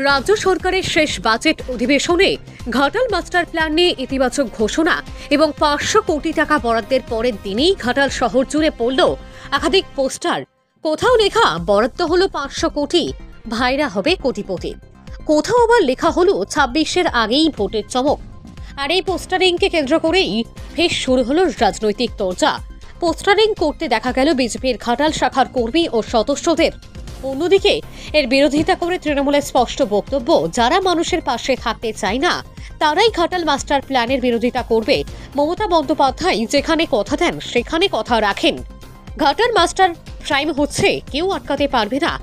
রাজ্য সরকারের শেষ বাজেট অধিবেশনে ঘাটাল মাস্টার প্ল্যান নিয়ে ইতিবাচক ঘোষণা এবং 500 কোটি টাকা বরাদ্দের পরের দিনেই ঘাটাল শহর জুড়ে পড়ল একাধিক পোস্টার। কোথাও লেখা বরাদ্দ হলো 500 কোটি, ভাইরা হবে কোটিপতি। কোথাও আবার লেখা হলো 26-এর আগেই ভোটের চমক। আর এই পোস্টারিংকে কেন্দ্র করেই ফের শুরু হলো রাজনৈতিক চর্চা। পোস্টারিং করতে দেখা গেল বিজেপির ঘাটাল শাখার কর্মী ও সদস্যদের। অন্যদিকে এর বিরোধিতা করে তৃণমূলের স্পষ্ট বক্তব্য, যারা মানুষের পাশে থাকতে চায় না তারাই ঘাটাল মাস্টার প্ল্যানের বিরোধিতা করবে। মমতা বন্দ্যোপাধ্যায় যেখানে কথা দেন সেখানে কথা রাখেন। ঘাটাল মাস্টার প্ল্যান হচ্ছে, কেউ আটকাতে পারবে না।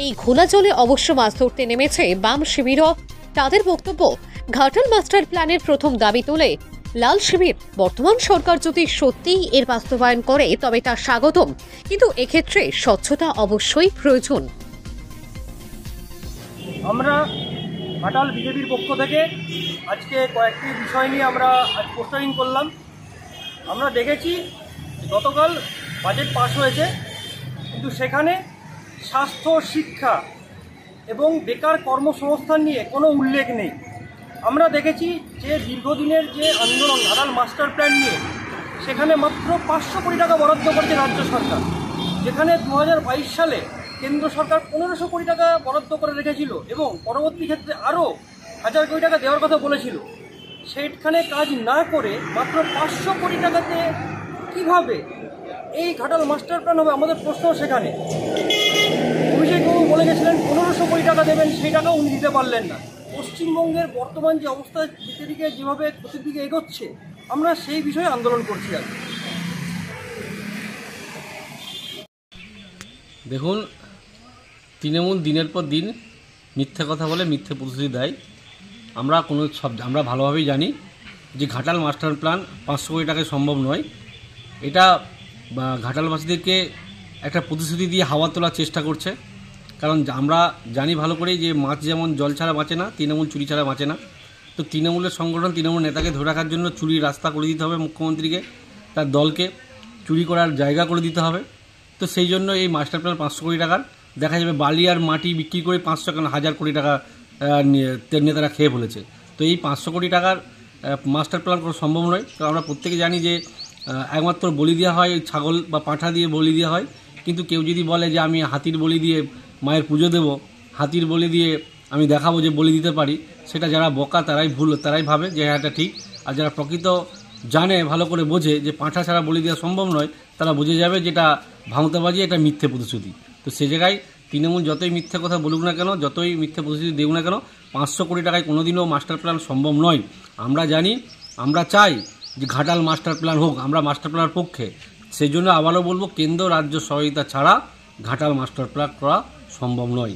এই ঘোলা জলে অবশ্য মাছ ধরতে নেমেছে বাম শিবিরও। তাদের বক্তব্য, ঘাটাল মাস্টার প্ল্যানের প্রথম দাবি তোলে লাল শিবির। বর্তমান সরকার যদি সত্যিই এর বাস্তবায়ন করে তবে তা স্বাগতম, কিন্তু এক্ষেত্রে স্বচ্ছতা অবশ্যই প্রয়োজন। আমরা ঘাটাল বিজেপির পক্ষ থেকে আজকে কয়েকটি বিষয় নিয়ে আমরা আজ পোস্টারিং করলাম। আমরা দেখেছি গতকাল বাজেট পাস হয়েছে, কিন্তু সেখানে স্বাস্থ্য, শিক্ষা এবং বেকার কর্মসংস্থান নিয়ে কোনো উল্লেখ নেই। আমরা দেখেছি যে দীর্ঘদিনের যে আন্দোলন ঘাটাল মাস্টার প্ল্যান নিয়ে, সেখানে মাত্র 500 কোটি টাকা বরাদ্দ করেছে রাজ্য সরকার, যেখানে 2022 সালে কেন্দ্র সরকার 1500 কোটি টাকা বরাদ্দ করে রেখেছিল এবং পরবর্তী ক্ষেত্রে আরও 1000 কোটি টাকা দেওয়ার কথা বলেছিল। সেখানে কাজ না করে মাত্র 500 কোটি টাকাতে কিভাবে এই ঘাটাল মাস্টার প্ল্যান হবে, আমাদের প্রশ্ন সেখানে। অভিষেকবাবু বলে গেছিলেন 1500 কোটি টাকা দেবেন, সেই টাকাও উনি দিতে পারলেন না। পশ্চিমবঙ্গের বর্তমান যে অবস্থা, দিকের দিকে যেভাবে ক্ষতির দিকে এগোচ্ছে, আমরা সেই বিষয়ে আন্দোলন করছি। আর দেখুন, তৃণমূল দিনের পর দিন মিথ্যে কথা বলে, মিথ্যে প্রতিশ্রুতি দেয়। আমরা ভালোভাবেই জানি যে ঘাটাল মাস্টার প্ল্যান 500 কোটি টাকায় সম্ভব নয়। এটা ঘাটালবাসীদেরকে একটা প্রতিশ্রুতি দিয়ে হাওয়া তোলার চেষ্টা করছে। কারণ আমরা জানি ভালো করেই যে মাছ যেমন জল ছাড়া বাঁচে না, তৃণমূল চুরি ছাড়া বাঁচে না। তো তৃণমূলের সংগঠন, তৃণমূল নেতাকে ধরে রাখার জন্য চুরির রাস্তা করে দিতে হবে মুখ্যমন্ত্রীকে, তার দলকে চুরি করার জায়গা করে দিতে হবে। তো সেই জন্য এই মাস্টার প্ল্যান 500 কোটি টাকার, দেখা যাবে বালি আর মাটি বিক্রি করে 500 কেন 1000 কোটি টাকা নেতারা খেয়ে ফেলেছে। তো এই 500 কোটি টাকার মাস্টার প্ল্যান করা সম্ভব নয়। তো আমরা প্রত্যেকে জানি যে একমাত্র বলি দেওয়া হয় ছাগল বা পাঁঠা দিয়ে বলি দেওয়া হয়, কিন্তু কেউ যদি বলে যে আমি হাতির বলি দিয়ে মায়ের পুজো দেব, হাতির বলি দিয়ে আমি দেখাবো যে বলি দিতে পারি, সেটা যারা বোকা তারাই ভুল, তারাই ভাবে যে হ্যাঁ এটা ঠিক। আর যারা প্রকৃত জানে, ভালো করে বোঝে যে পাঁঠা ছাড়া বলি দেওয়া সম্ভব নয়, তারা বুঝে যাবে যেটা ভাঙতেবাজি, এটা মিথ্যে প্রতিশ্রুতি। তো সে জায়গায় তৃণমূল যতই মিথ্যে কথা বলুক না কেন, যতই মিথ্যে প্রতিশ্রুতি দেউক না কেন, 500 কোটি টাকায় কোনোদিনও মাস্টার প্ল্যান সম্ভব নয়। আমরা জানি, আমরা চাই যে ঘাটাল মাস্টার প্ল্যান হোক, আমরা মাস্টার প্ল্যানের পক্ষে। সেই জন্য আবারও বলবো, কেন্দ্র রাজ্য সহায়তা ছাড়া ঘাটাল মাস্টার প্ল্যান করা সম্ভব নয়।